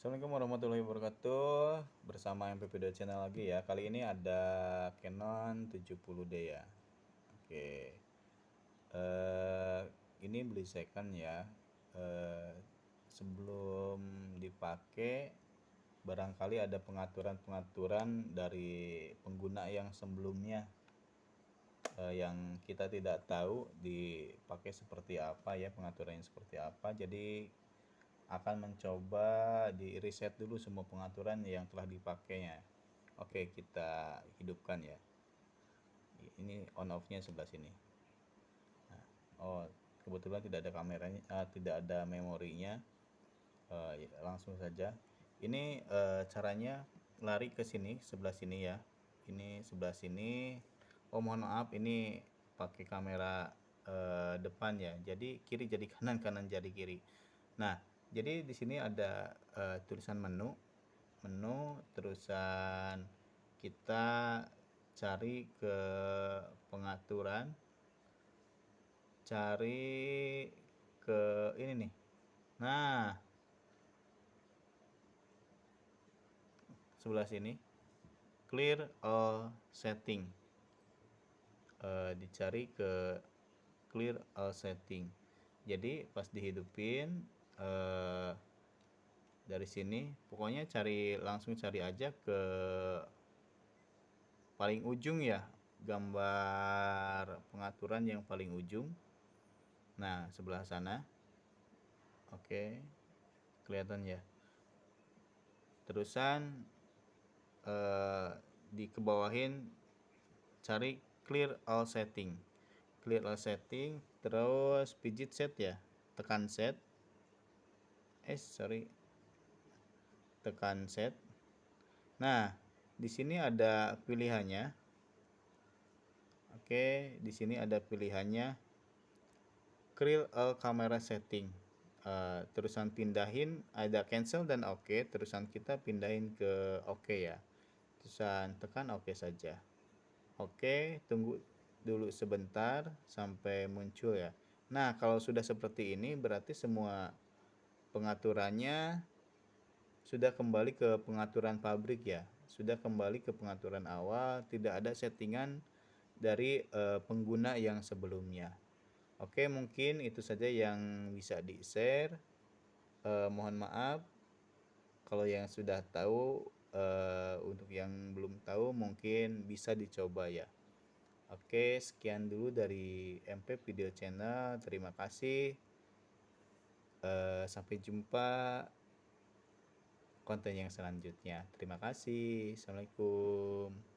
Assalamualaikum warahmatullahi wabarakatuh. Bersama MP Video Channel lagi ya. Kali ini ada Canon 70D ya. Oke. Eh ini beli second ya. Sebelum dipakai barangkali ada pengaturan-pengaturan dari pengguna yang sebelumnya yang kita tidak tahu dipakai seperti apa ya, pengaturannya seperti apa. Jadi akan mencoba di reset dulu semua pengaturan yang telah dipakainya. Oke, kita hidupkan ya. Ini on off nya sebelah sini. Nah, oh, kebetulan tidak ada kameranya, tidak ada memorinya. Ya, langsung saja. Ini caranya lari ke sini, sebelah sini ya. Ini sebelah sini. Oh, mohon maaf, ini pakai kamera depan ya. Jadi kiri jadi kanan, kanan jadi kiri. Nah, jadi di sini ada tulisan menu, terusan kita cari ke pengaturan, cari ke ini nih. Nah, sebelah sini clear all setting. Dicari ke clear all setting. Jadi pas dihidupin dari sini pokoknya langsung cari aja ke paling ujung ya, gambar pengaturan yang paling ujung. Nah, sebelah sana. Oke, kelihatan ya. Terusan di kebawahin cari clear all setting. Clear all setting, terus pijit set ya. Tekan set. Tekan set. Nah, di sini ada pilihannya. Oke, di sini ada pilihannya clear all camera setting. Terusan pindahin ada cancel dan oke, terusan kita pindahin ke oke ya. Terusan tekan oke saja. Oke, tunggu dulu sebentar sampai muncul ya. Nah, kalau sudah seperti ini berarti semua pengaturannya sudah kembali ke pengaturan pabrik ya. Sudah kembali ke pengaturan awal, tidak ada settingan dari pengguna yang sebelumnya. Oke, mungkin itu saja yang bisa di-share. Mohon maaf kalau yang sudah tahu, untuk yang belum tahu mungkin bisa dicoba ya. Oke, sekian dulu dari MP Video Channel. Terima kasih. Sampai jumpa konten yang selanjutnya. Terima kasih. Assalamualaikum.